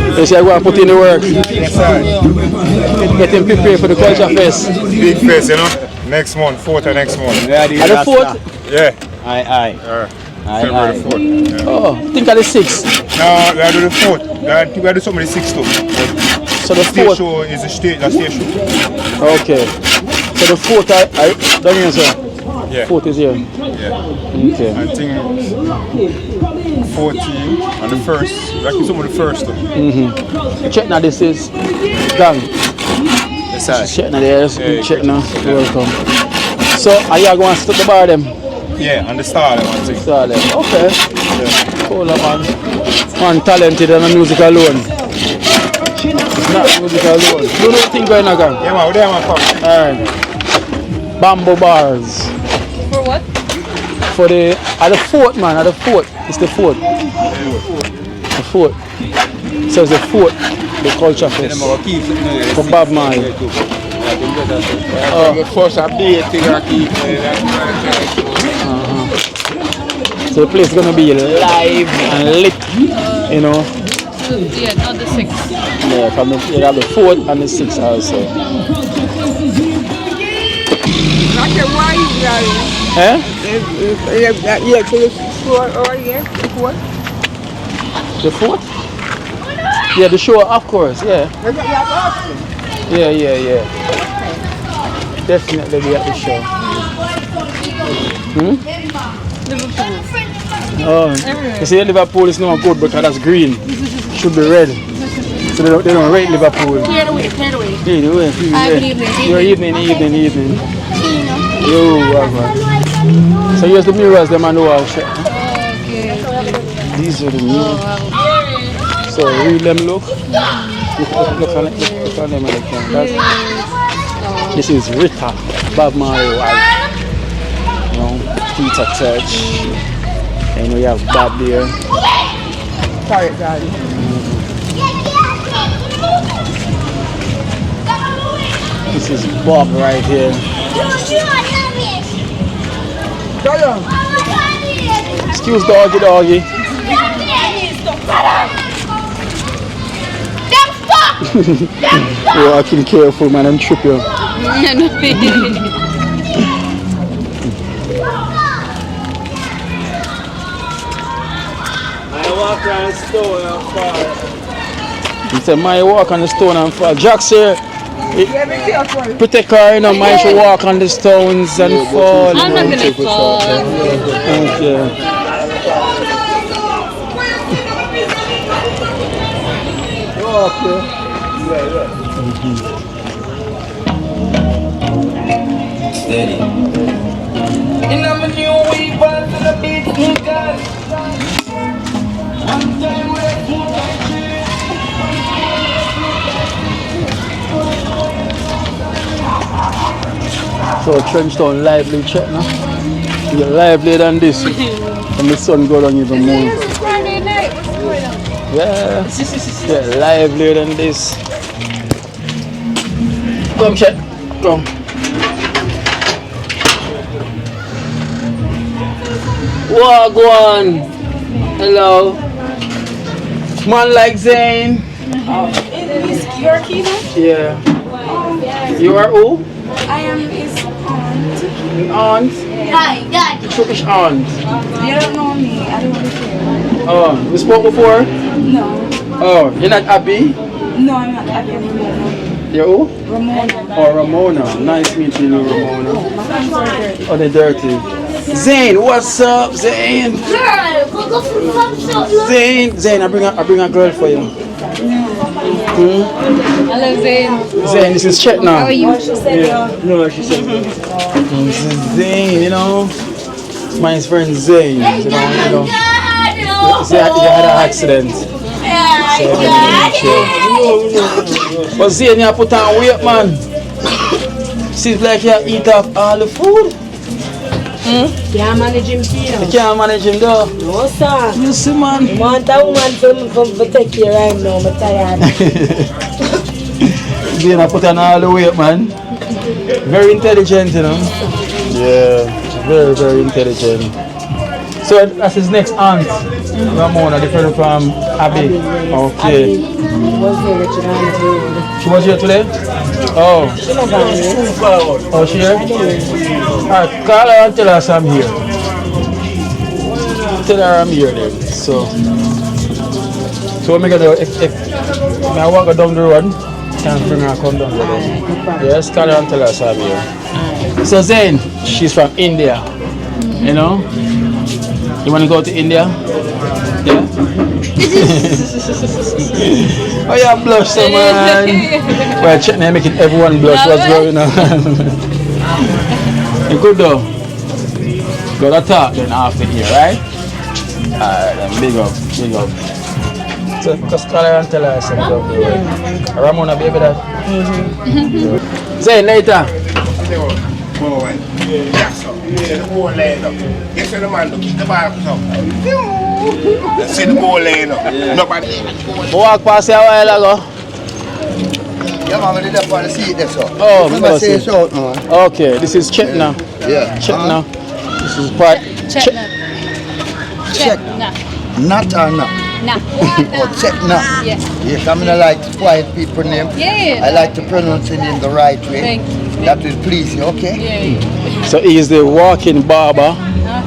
You see, I go and put in the work. Yes, sir. Getting prepared for the Culture Fest. Big fest, you know. Next month, 4th of next month. And the 4th? Yeah. Aye. February 4th. Yeah. Oh, think of the 6th. No, we are doing the 4th. We are doing something the 6th too. So the 4th show is the stage show. Okay. So the 4th, I don't hear, sir. Yeah. 4th is here. Yeah. Okay. I think 14 and the 1st. Like some of the 1st too. Chetna, this is gang. Yes, sir. Chetna there, Chetna. Welcome. So are you going to start the bar them? Yeah, and the star them, I think. Star them. Okay. Yeah. Cool, man. Man talented and the music alone. Not music alone. Do you think going on gang? Yeah, man, we're there, man. Alright. Bamboo bars. For what? For the at the 4th, man, at the 4th. It's the 4th. The 4th. So it's the 4th, the Culture Fest. For Bob Marley. First update, So the place is gonna be live and lit, you know. Yeah, not the 6th. Yeah, from you have the 4th and the 6th also. Eh? The 4th? Yeah, the show, of course, yeah. Yeah. Definitely be at the show. Oh, you see, Liverpool is not good because that's green. Should be red. So they don't rate Liverpool. Clear the way. Your evening. Yo, so here's the mirrors, them on the wall. Okay. These are the mirrors. So read them, look. Look on them like that. This is Rita, Bob Marley wife. You know, Peter Church. And we have Bob there. Sorry, Daddy. This is Bob right here. Excuse doggy. You're acting careful, man, and trip you. I walk on the stone and fall. He said, man, you walk on the stone and fall. Jack's here. Protect her, you know, man should walk on the stones and fall. I'm not gonna fall. Okay. Steady. And I'm a new week, but to the beat, I'm So Trenchtown lively, Chetna. You're livelier than this. And the sun go down even more. Yeah. Yeah, livelier than this. Come, Chet. Come. Wagwan. Hello. Man like Zane. Your Akeynote? Yeah. You are who? I am his aunt. Aunt? Hi, Dad. Turkish aunt. You don't know me. I don't really care. Oh, we spoke before? No. Oh, you're not Abby? No, I'm not. I'm Ramona. You're who? Ramona. Oh, Ramona. Nice meeting you, Ramona. My hands are dirty. Oh, they're dirty. Zane, what's up, Zane? Zane, I bring a girl for you. Hello, Zane. Zane, this is Chetna. How are you? Yeah. No, she said this is Zane, you know. My friend Zane, you know. He had an accident. But Zane, you put on weight, man. Seems like you eat up all the food. Can't manage him, Tina. You can't manage him though. No, sir. You see, man. I want a woman to take care right now. I'm tired. Zane, I put on all the weight, man. Very intelligent, you know. Yeah, very, very intelligent. So that's his next aunt, Ramona, different from Abby. Okay. She was here today? Oh. Oh, she here? Alright, call her and tell her I'm here. Tell her I'm here then. So what am I gonna do? If I walk down the road, can bring her come down the road. Yes, call her and tell her I'm here. So Zane, she's from India. You know? You wanna go to India? Yeah? Oh yeah, blush so man. Well, Chetna making everyone blush. What's going on? You good though? Gotta talk then after here, right? Alright then, big up. So just call her and tell her something. Ramona, baby that. Say later. The ball laying up. Yes, the man look the ball up. Let's see the ball laying up. Nobody. Walk past here a while ago. Yeah, man, we did that for the seat there, so. Oh, remember say so, man. Okay, this is Chetna. Yeah. Chetna. This is part. Chetna. Not or not? Nah. Oh, Chetna. Yes. Yes, I mean, I like to quiet people name. Yeah. I like to pronounce it in the right way. Thank you. That will please you, okay? Yeah. So he is the walking barber.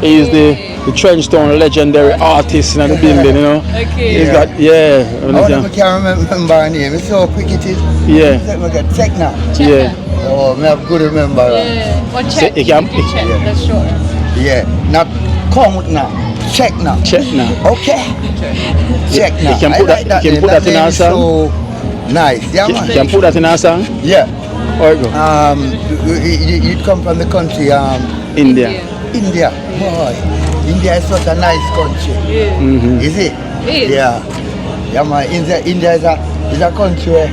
He is the Trenchtown legendary artist in the building, you know. Okay. He's got, yeah. I can't remember her name. It's so quick it is. Yeah. We got Chetna. Yeah. Oh, I have good remember her. Yeah. Or So check. he can, Check. That's short. Yeah. Not count now. Chetna. Chetna. Okay. Chetna. He can put that in our song. So nice. Yeah, man. He can put that in our song. Yeah. Or go. You come from the country, India. India. Boy, India is such a nice country. Yeah. Mm-hmm. Is it? It is. Yeah. Yeah, man. India is a country where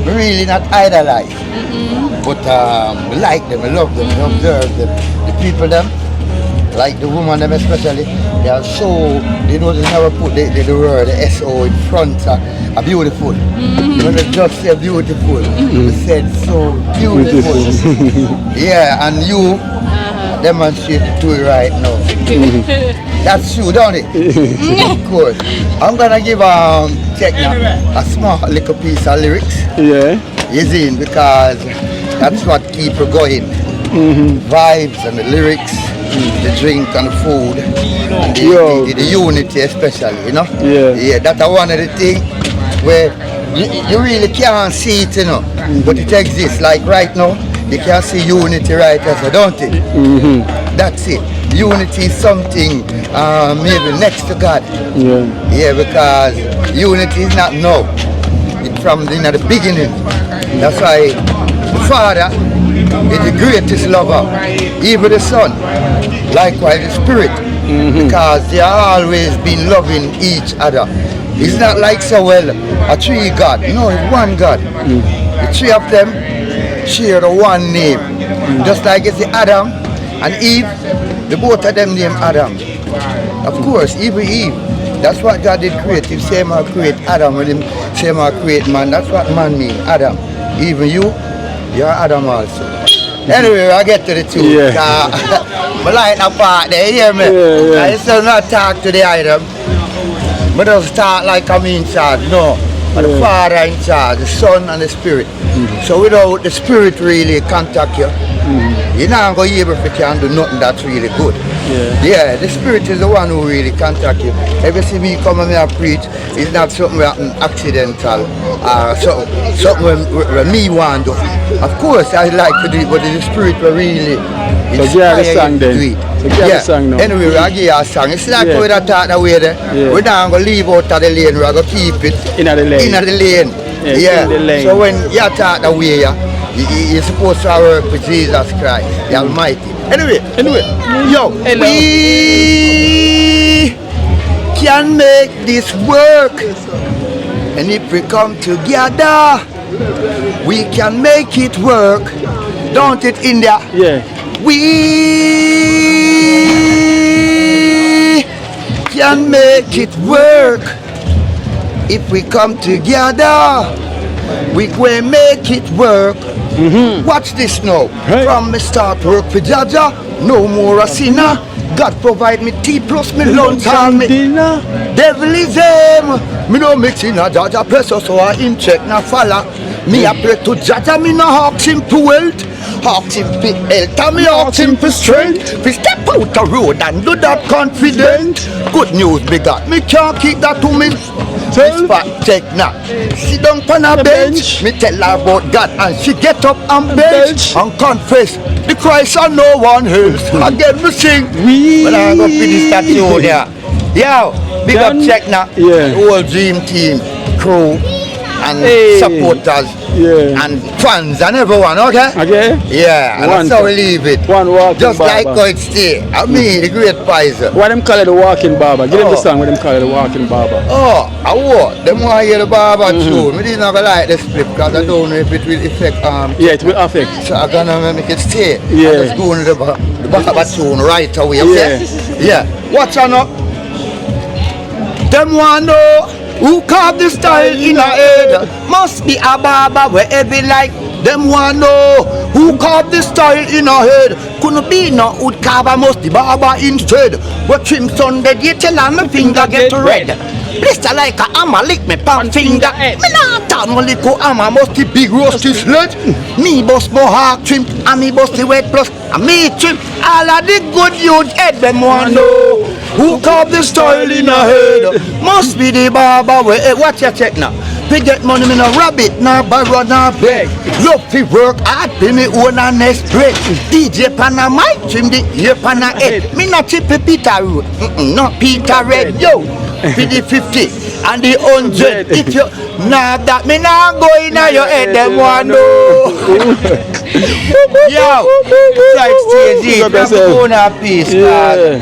we really not idolize, but we like them, we love them, we observe them. The people them, like the woman them especially, they are so, they know they never put the word, the S-O in front, are beautiful. When they just say beautiful, they said so beautiful. Yeah, and you demonstrate it to it right now. That's true, don't it? Of course. I'm gonna give Chetna a small little piece of lyrics. Yeah. You see, because that's what keep her going. Vibes and the lyrics, the drink and the food, and the unity especially, you know? Yeah. Yeah, that's one of the things where you really can't see it, you know, but it exists. Like right now, you can see unity right there, don't it? That's it. Unity is something maybe next to God. Yeah. Yeah, because unity is not now. It's from the beginning. That's why the Father is the greatest lover, even the Son, likewise the Spirit, because they are always been loving each other. It's not like so well a three God. No, it's one God. The three of them share the one name. Just like you see Adam and Eve, the both of them named Adam. Of course, even Eve. That's what God did create. He say I create Adam, when him say I create man. That's what man mean, Adam. Even you're Adam also. Anyway, I get to the two. But like a part there, you hear me? I still not talk to the item. But just talk like I'm in charge, no. But the Father in charge, the Son and the Spirit. So without the Spirit really contact you, you're not going to be able to do nothing that's really good. Yeah, the Spirit is the one who really contact you. If you see me come and I preach, it's not something accidental or something where me want to do. Of course, I like to do it, but the Spirit will really inspire you to do it. Anyway, I give you a song. It's like we don't talk that way there. We're not going to leave out of the lane, we're going to keep it in the lane. So when you talk that way, you're supposed to work with Jesus Christ, the Almighty. Anyway, yo, we can make this work, and if we come together, we can make it work. Don't it, India? We can make it work. If we come together, we can make it work. Watch this now. From me start work for Jaja, no more a sinner. God provide me tea plus me lunch and me dinner. Devil is him. Me no mix in a Jaja press so I him check na follow. Me a pray to Jaja, me no ask him to wealth. Ask him for health and me ask him for strength. We step out the road and do that confident. Good news me got, me can't keep that to me. Spot Chetna, sit down on a bench. Me tell her about God and she get up and bench and confess the Christ and no one else. Again me sing. But I go finish that tune there. Yo, big up Chetna, the whole dream team, crew and supporters and fans and everyone, okay? Yeah, and that's how we leave it. Just like how it stay. I mean, the great Pfizer. What them call it the walking barber? Give them the song what them call it the walking barber. Oh, I what? Them want to hear the barber tune. Me didn't have like the split because I don't know if it will affect it will affect. So I'm gonna make it stay. I just go into the barber tune right away, okay? Yeah. Watch out now. Them want to know who carved the style in a head. Must be a barber wherever like. Them want know who carved the style in a head. Couldn't be no wood carver, must the barber instead. But trim Sunday, you tell her my finger get red. Blister like a hammer, lick me palm finger. Me not down my little hammer, must the big rusty sledge. Me bust more hard trim, and me bust the wet plus. And me trim, all of the good youth head. Them want know who carved the style in a head. Must be the barber where, watch your check now. We get money, me no rabbit, no borrow, no beg. Love to work hard, pay me own a next break. DJ pan a mic, trim the ear pan a head. Me not chip a Peter Road, not Peter Red. Yo, for the 50 and the 100. If you nah that, me nah go in your head, them want know. Yo, like stage 8, I'm going a piece, man.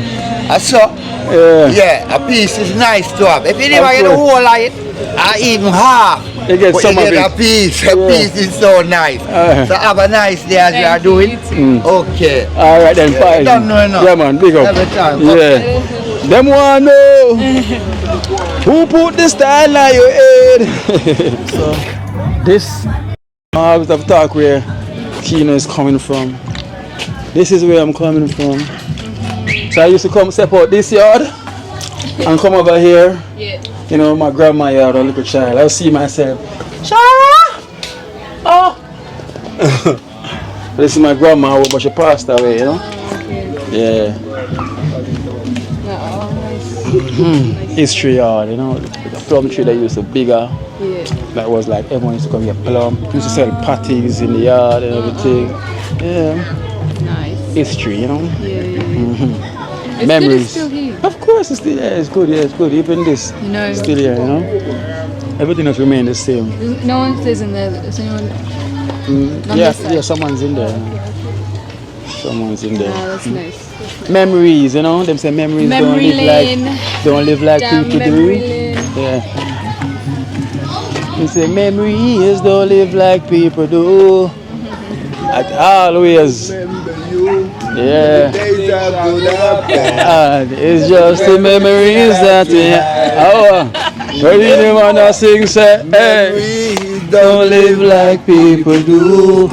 I saw, a piece is nice to have. If you never get the whole of it, or even half, you get some of it. A piece is so nice. So have a nice day as you are doing. Okay. Alright then, fine. Yeah man, big up. Every time. Yeah. Them want know who put the style on your head. So this bit of talk where Kino is coming from. This is where I'm coming from. So I used to come step out this yard and come over here. You know, my grandma yard, a little child. I'll see myself. Shara! Oh! This is my grandma, but she passed away, you know? Yeah. History yard, you know? The plum tree that used to be bigger. That was like everyone used to come get plum. Used to sell patties in the yard and everything. Yeah. Nice. History, you know? It's memories. Still here. Of course, it's still it's good. Yeah, it's good. Even this, still here. You know, everything has remained the same. No one stays in there. Is anyone? Someone's in there. Someone's in there. That's nice. Memories, you know. Them say memories Memory don't live like Damn people memory do. Lane. Yeah. They say memories don't live like people do. At always. Yeah. Days are good and bad. It's just the memories that we have. When you wanna sing, say, hey, don't live like people do.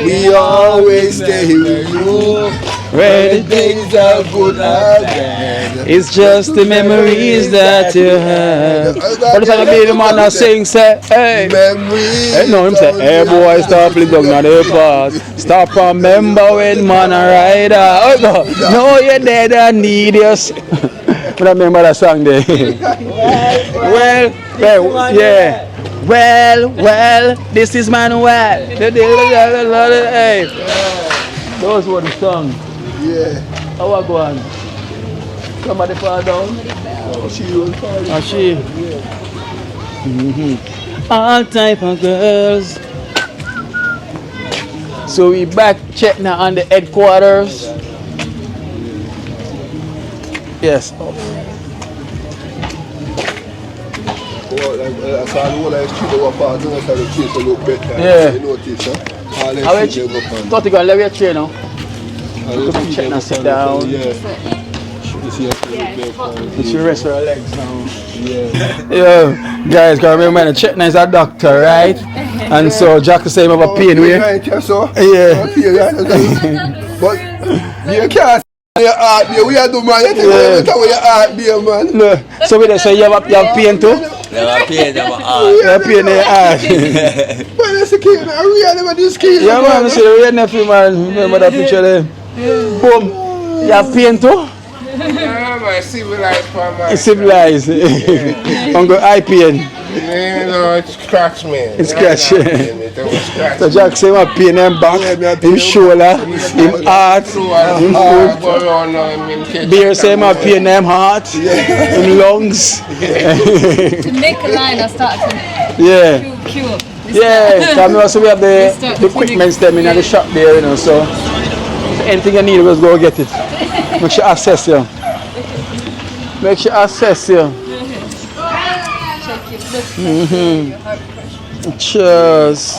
We always stay with you. When the days are good and bad. it's just the memories that you have. What is that be the man that sing, say, hey, memories. Hey, no, him say, hey boy, stop playing down on the part. Stop remember when man a rider. Oh no, no, you're dead and need us. But I remember that song there. well, yeah. Well, this is Manuel. Hey, those were the songs. Yeah. How I go on? Somebody fall down? She will fall down. Oh, she? All type of girls. So we back Chetna on the headquarters. Yes. I saw the whole of the street over part, I saw the street a little better. Yeah. You notice, huh? All the street go up. Thought you got to leave your train now. Chetna sit down. Yeah. She rest her legs now. Yeah. Guys, gotta remember that Chetna is a doctor, right? And so Jack say him have a pain where? Right, so? Yeah. But you can't say your heart beer. We are the man. You can't tell your heart beer, man. No. So we say you have pain too? You have pain in your heart. You have pain in your heart. But that's a kid. I really never do skate. Yeah, man. I say the real nephew, man. Remember that picture there? Boom. You have pain too? Yeah, man, civilized for man. Civilized. I'm going eye pain. No, it scratch me. It scratch. Scratch. So Jack say my pain in back, him shoulder, him heart, him foot. Beer say my pain in heart, him lungs. To make a line, I start to Yeah. cue. Yeah, because also we have the equipment them in the shop there, you know, so anything you need, we'll go get it. Make sure assess you. Make sure assess you. Cheers.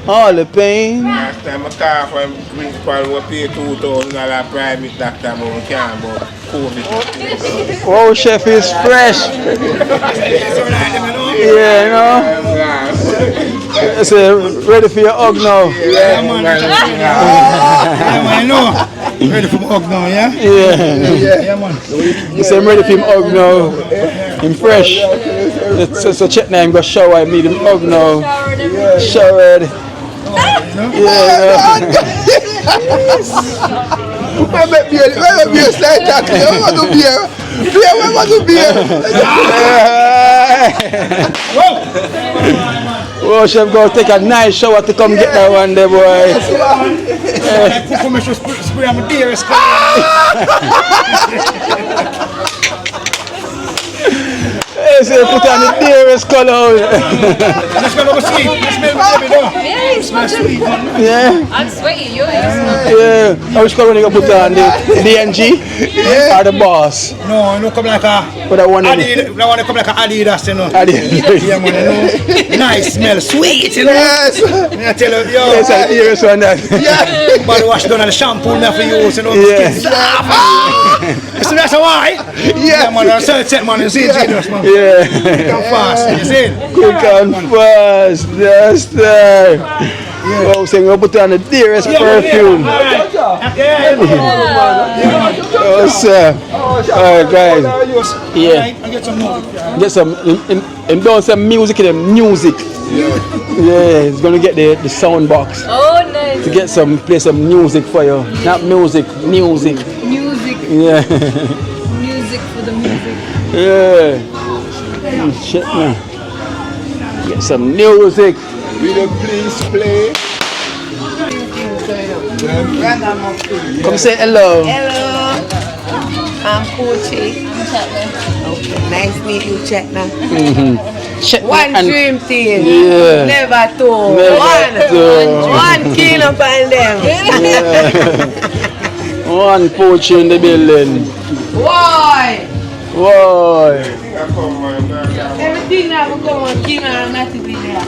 All the pain. Last time I called from principal, we pay $2,000 private doctor, but we can't about COVID. Oh, chef is fresh. Yeah, you know. So ready for your hug now. Yeah, man. I know. Ready for hug now, yeah? Yeah, man. You say I'm ready for him hug now. Him fresh. So Chetna him go shower, I meet him hug now. Showered. Yeah. I bet beer slide tackle. I want to beer. Beer, I want to beer. Oh, chef, go take a nice shower to come get that one there, boy. Come and spray on my dearest. Yes, put on the dearest color. Let's go to sleep. Let's make baby though. Yeah, it's sweaty. Yeah. I'm sweaty, you're Yeah. I was calling you put on the DNG or the boss. No, no come like a. But I want Adidas. I want to come like a Adidas, you know. Adidas. Yeah, man, you know. Nice smell, sweet, you know. Yes. I tell you, yo. Yes, I hear this one that. Yeah. Body wash done and the shampoo now for you, you know. Yeah. So that's why. Yeah, man. I said it, man. You see, genius, man. Yeah. Come fast, you see. Quick and fast. That's there. Oh, saying we'll put on the dearest perfume. Oh, sir. Alright, guys. Yeah. Get some. And doing some music in the music. Yeah, he's gonna get the sound box. Oh, nice. To get some, play some music for you. Not music, music. Music. Yeah. Music for the music. Yeah. Shit, man. Get some music. Will you please play? Come say hello. Hello. I'm Kochi. Okay. Nice meet you, Chetna. One dream team. Yeah. Never two. One keen up on them. Yeah. One poacher in the building. Why? Why? Everything that will come on, keen and not to be there.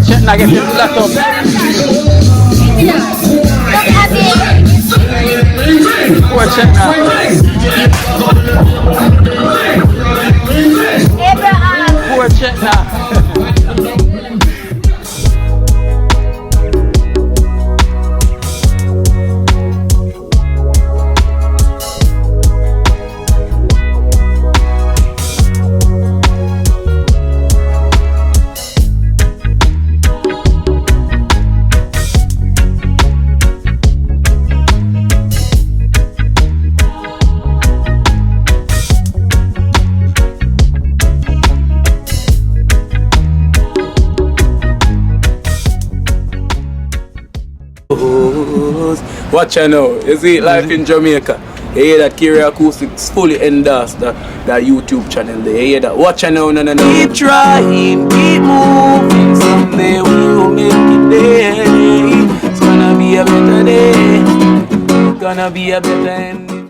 Chetna get him flat up. Poor Chetna. Poor Chetna. Watch out now, you see life in Jamaica. You hear that Kiri Acoustics fully endorsed that YouTube channel there. You hear that? Watch out now, no. Keep trying, keep moving. Someday we will make it there. It's gonna be a better day. Gonna be a better end.